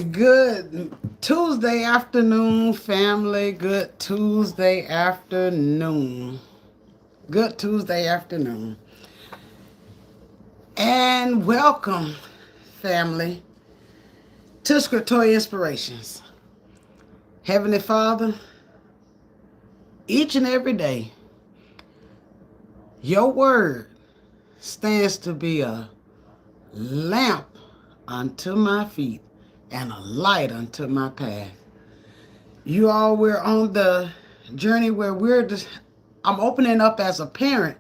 Good Tuesday afternoon, family. Good Tuesday afternoon. Good Tuesday afternoon. And welcome, family, to Scriptorial Inspirations. Heavenly Father, each and every day, your word stands to be a lamp unto my feet and a light unto my path. You all, we're on the journey where I'm opening up as a parent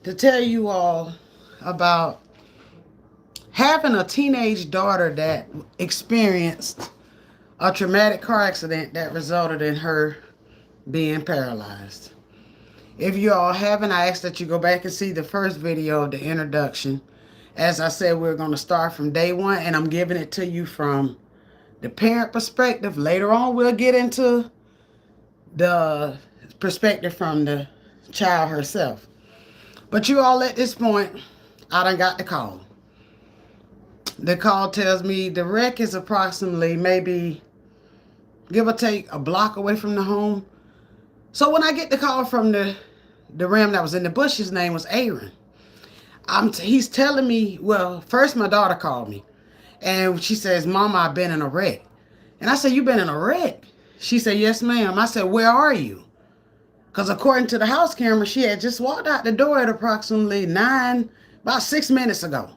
to tell you all about having a teenage daughter that experienced a traumatic car accident that resulted in her being paralyzed. If you all haven't, I ask that you go back and see the first video of the introduction. As I said, we're going to start from day one, and I'm giving it to you from the parent perspective. Later on, we'll get into the perspective from the child herself. But you all, at this point, I done got the call. The call tells me the wreck is approximately maybe, give or take, a block away from the home. So when I get the call from the ram that was in the bush, his name was Aaron. He's telling me, well, first my daughter called me. And she says, Mama, I've been in a wreck. And I said, you been in a wreck? She said, yes, ma'am. I said, where are you? Because according to the house camera, she had just walked out the door at approximately about 6 minutes ago.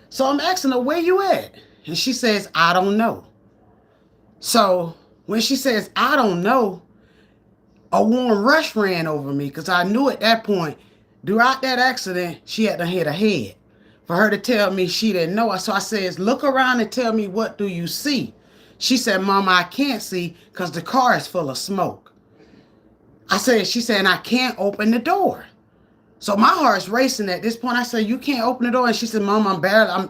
So I'm asking her, where you at? And she says, I don't know. So when she says, I don't know, a warm rush ran over me because I knew at that point, throughout that accident, she had to hit her head. For her to tell me she didn't know. So I says, look around and tell me, what do you see? She said, Mama, I can't see because the car is full of smoke. She said, I can't open the door. So my heart's racing at this point. I said, you can't open the door. And she said, Mama,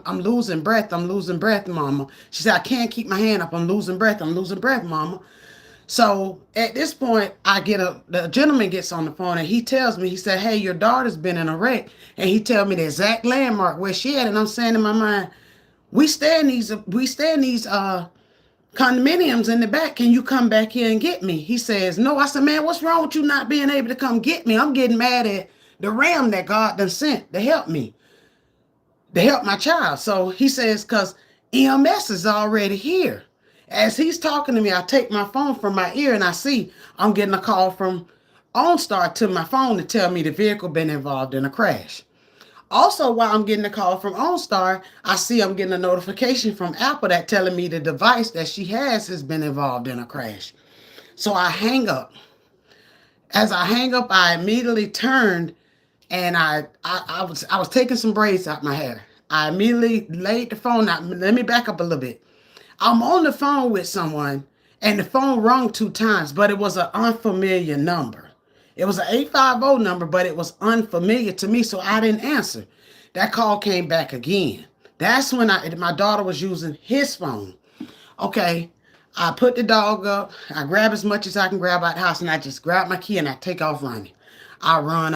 I'm losing breath. I'm losing breath, Mama. She said, I can't keep my hand up. I'm losing breath. I'm losing breath, Mama. So at this point, the gentleman gets on the phone and he tells me, he said, hey, your daughter's been in a wreck. And he tells me the exact landmark where she at. And I'm saying in my mind, we stay in these condominiums in the back. Can you come back here and get me? He says, no. I said, man, what's wrong with you not being able to come get me? I'm getting mad at the ram that God done sent to help me, to help my child. So he says, because EMS is already here. As he's talking to me, I take my phone from my ear and I see I'm getting a call from OnStar to my phone to tell me the vehicle been involved in a crash. Also, while I'm getting a call from OnStar, I see I'm getting a notification from Apple that telling me the device that she has been involved in a crash. So I hang up. As I hang up, I immediately turned and I was taking some braids out my hair. I immediately laid the phone out. Let me back up a little bit. I'm on the phone with someone and the phone rung 2 times, but it was an unfamiliar number. It was an 850 number, but it was unfamiliar to me, so I didn't answer. That call came back again. That's when my daughter was using his phone. Okay, I put the dog up. I grab as much as I can grab out the house, and I just grab my key and I take off running. I run.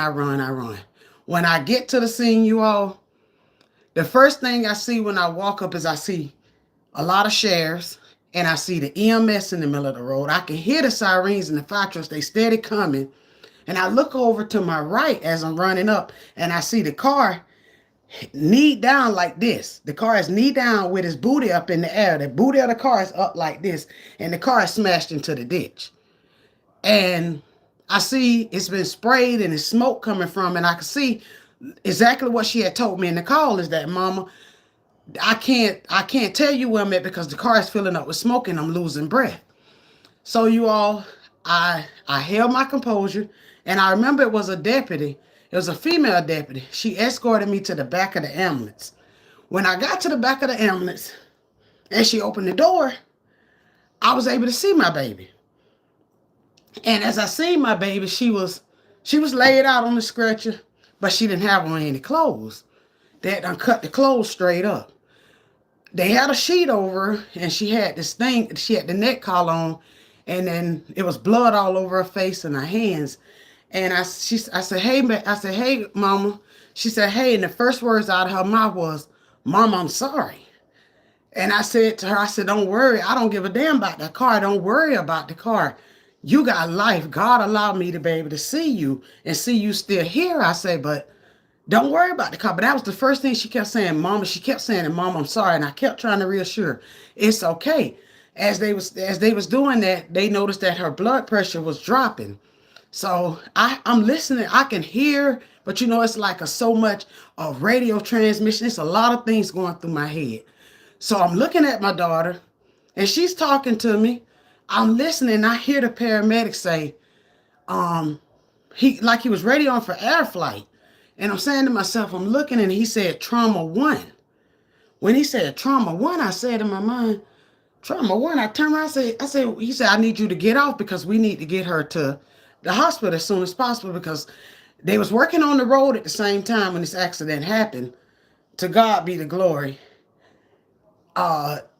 When I get to the scene, you all, the first thing I see when I walk up is I see a lot of sheriffs, and I see the EMS in the middle of the road. I can hear the sirens and the fire trucks. They steady coming. And I look over to my right as I'm running up, and I see the car knee down like this. The car is knee down with his booty up in the air. The booty of the car is up like this, and the car is smashed into the ditch. And I see it's been sprayed and there's smoke coming from it. And I can see exactly what she had told me in the call is that, Mama, I can't tell you where I'm at because the car is filling up with smoke and I'm losing breath. So you all, I held my composure, and I remember it was a deputy. It was a female deputy. She escorted me to the back of the ambulance. When I got to the back of the ambulance and she opened the door, I was able to see my baby. And as I seen my baby, she was laid out on the stretcher, but she didn't have on any clothes. They had done cut the clothes straight up. They had a sheet over her, and she had this thing, she had the neck collar on, and then it was blood all over her face and her hands. And I said, hey, Mama. She said, hey, and the first words out of her mouth was, Mama, I'm sorry. And I said to her, I said, don't worry. I don't give a damn about that car. Don't worry about the car. You got life. God allowed me to be able to see you and see you still here. I say, but don't worry about the car. But that was the first thing she kept saying, Mama. She kept saying, Mom, I'm sorry. And I kept trying to reassure her, it's okay. As they was doing that, they noticed that her blood pressure was dropping. So I'm listening. I can hear, but it's like so much of radio transmission. It's a lot of things going through my head. So I'm looking at my daughter, and she's talking to me. I'm listening. I hear the paramedic say, he was ready on for air flight. And I'm saying to myself, I'm looking, and he said trauma one. When he said trauma one, I said in my mind, trauma one. I turned around, he said, I need you to get off because we need to get her to the hospital as soon as possible, because they was working on the road at the same time when this accident happened. To God be the glory.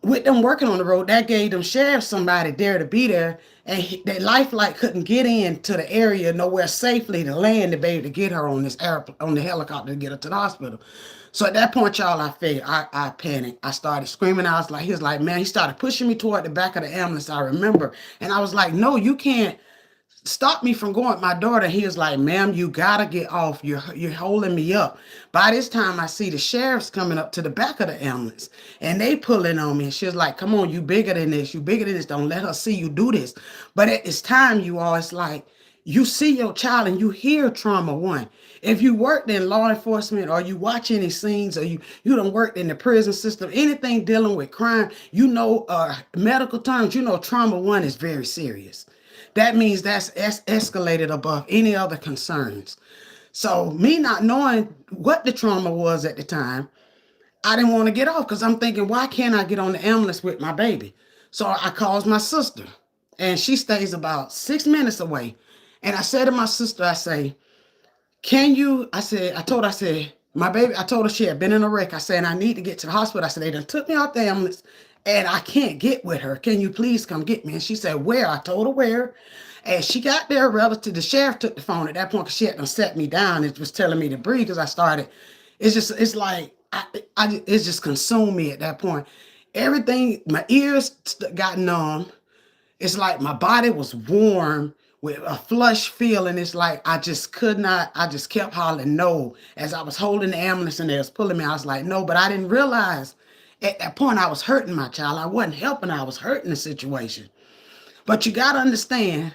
With them working on the road, that gave them sheriff somebody there to be there, and their life flight couldn't get into the area nowhere safely to land to be able to get her on this on the helicopter to get her to the hospital. So at that point, y'all, I panicked. I started screaming. He was like, man, he started pushing me toward the back of the ambulance, I remember. And I was like, no, you can't stop me from going with my daughter. He was like, ma'am, you gotta get off. You're holding me up. By this time, I see the sheriffs coming up to the back of the ambulance, and they pulling on me. And she was like, come on, you bigger than this. You bigger than this. Don't let her see you do this. But at this time, you all, it's like, you see your child and you hear trauma one. If you worked in law enforcement, or you watch any scenes, or you don't work in the prison system, anything dealing with crime, medical terms, trauma one is very serious. That means that's escalated above any other concerns. So me not knowing what the trauma was at the time, I didn't want to get off because I'm thinking, why can't I get on the ambulance with my baby? So I calls my sister, and she stays about 6 minutes away. And I said to my sister, I say, I said, my baby, I told her she had been in a wreck. I said, I need to get to the hospital. I said, they done took me out the ambulance and I can't get with her. Can you please come get me? And she said, where? I told her where. And she got there relative. The sheriff took the phone at that point because she had to set me down. It was telling me to breathe because I started. It's just consumed me at that point. Everything, my ears got numb. It's like my body was warm with a flush feeling. It's like I just kept hollering no. As I was holding the ambulance and they was pulling me, I was like, no, but I didn't realize at that point I was hurting my child. I wasn't helping, I was hurting the situation. But you got to understand,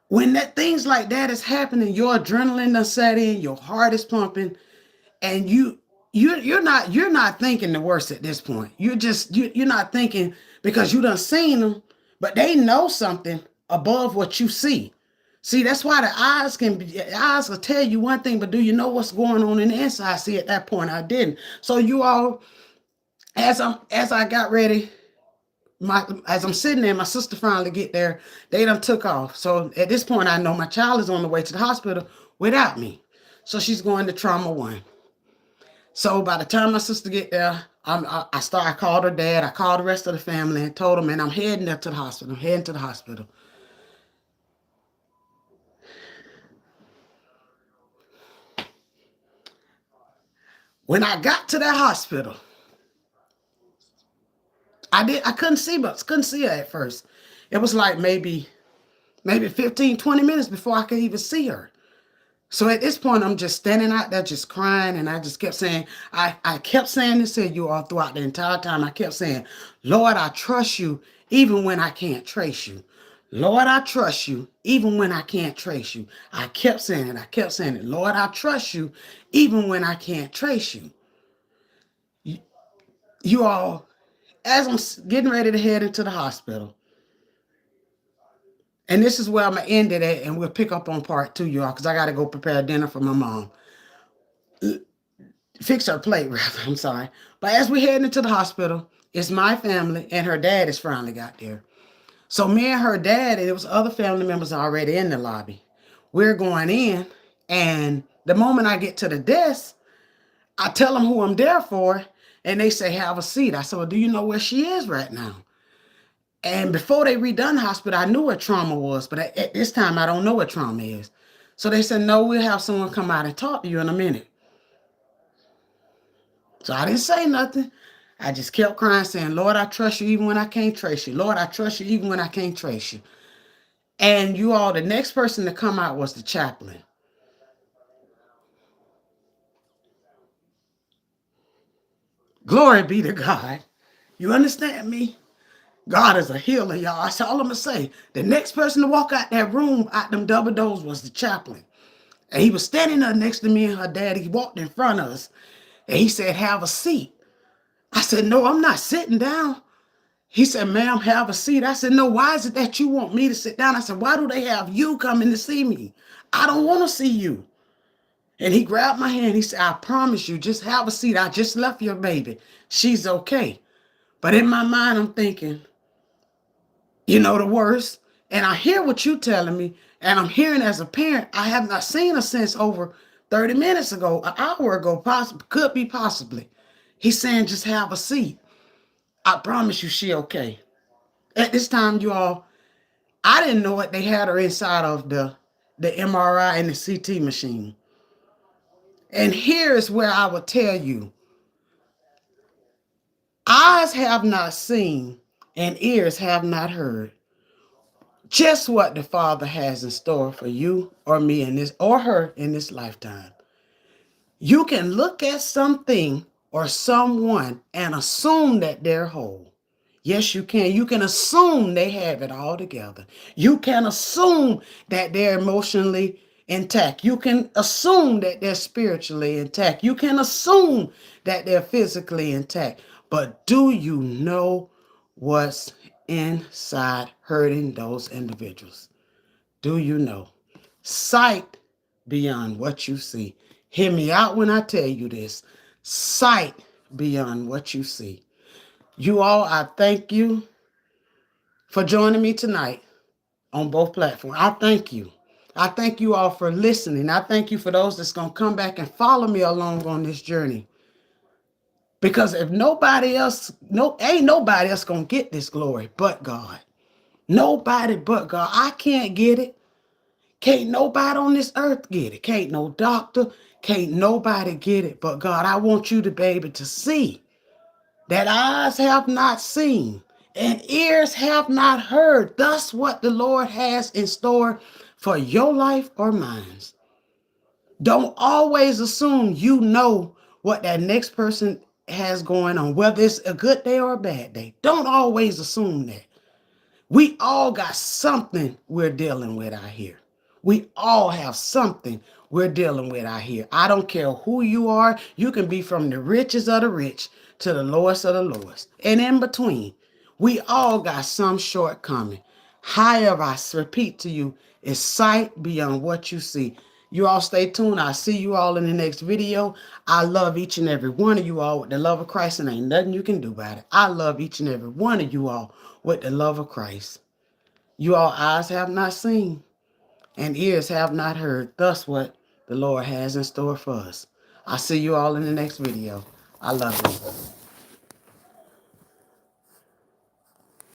when things like that is happening, your adrenaline done set in, your heart is pumping, and you're not thinking the worst at this point. You're not thinking because you done seen them, but they know something above what you see. See, that's why the eyes will tell you one thing, but do you know what's going on in the inside? See, at that point, I didn't. So you all, as I got ready, as I'm sitting there, my sister finally get there. They done took off. So at this point, I know my child is on the way to the hospital without me. So she's going to trauma one. So by the time my sister get there, I called her dad. I called the rest of the family and told them, and I'm heading there to the hospital. I'm heading to the hospital. When I got to that hospital, I couldn't see her at first. It was like maybe 15, 20 minutes before I could even see her. So at this point, I'm just standing out there just crying, and I just kept saying, I kept saying this to you all throughout the entire time. I kept saying, Lord, I trust you even when I can't trace you. Lord, I trust you even when I can't trace you. I kept saying it. I kept saying it. Lord, I trust you even when I can't trace you. You all, as I'm getting ready to head into the hospital, and this is where I'm going to end it at, and we'll pick up on part 2, y'all, because I got to go prepare dinner for my mom. Fix her plate, rather. I'm sorry. But as we head into the hospital, it's my family, and her dad has finally got there. So me and her dad, and there was other family members already in the lobby. We're going in, and the moment I get to the desk, I tell them who I'm there for, and they say, have a seat. I said, well, do you know where she is right now? And before they redone the hospital, I knew what trauma was, but at this time, I don't know what trauma is. So they said, no, we'll have someone come out and talk to you in a minute. So I didn't say nothing. I just kept crying, saying, Lord, I trust you even when I can't trace you. Lord, I trust you even when I can't trace you. And you all, the next person to come out was the chaplain. Glory be to God. You understand me? God is a healer, y'all. That's all I'm going to say. The next person to walk out that room, out them double doors, was the chaplain. And he was standing there next to me and her dad. He walked in front of us. And he said, have a seat. I said, no, I'm not sitting down. He said, ma'am, have a seat. I said, no, why is it that you want me to sit down? I said, why do they have you coming to see me? I don't want to see you. And he grabbed my hand. He said, I promise you, just have a seat. I just left your baby. She's okay. But in my mind, I'm thinking, you know the worst. And I hear what you're telling me. And I'm hearing as a parent, I have not seen her since over 30 minutes ago, an hour ago, could be possibly. He's saying, just have a seat. I promise you she okay. At this time, you all, I didn't know it. They had her inside of the MRI and the CT machine. And here's where I will tell you, eyes have not seen and ears have not heard just what the Father has in store for you or me in this, or her in this lifetime. You can look at something or someone and assume that they're whole. Yes, you can. You can assume they have it all together. You can assume that they're emotionally intact. You can assume that they're spiritually intact. You can assume that they're physically intact. But do you know what's inside hurting those individuals? Do you know? Sight beyond what you see. Hear me out when I tell you this. Sight beyond what you see. You all, I thank you for joining me tonight on both platforms. I thank you. I thank you all for listening. I thank you for those that's going to come back and follow me along on this journey. Because if nobody else, ain't nobody else going to get this glory but God. Nobody but God. I can't get it. Can't nobody on this earth get it. Can't no doctor. Can't nobody get it but God. I want you to be able to see that eyes have not seen and ears have not heard. Thus what the Lord has in store for your life or mine. Don't always assume you know what that next person has going on, whether it's a good day or a bad day. Don't always assume that. We all got something we're dealing with out here. We all have something we're dealing with out here. I don't care who you are. You can be from the richest of the rich to the lowest of the lowest. And in between, we all got some shortcoming. However, I repeat to you, it's sight beyond what you see. You all stay tuned. I'll see you all in the next video. I love each and every one of you all with the love of Christ, and ain't nothing you can do about it. I love each and every one of you all with the love of Christ. You all eyes have not seen and ears have not heard. Thus what the Lord has in store for us. I'll see you all in the next video. I love you.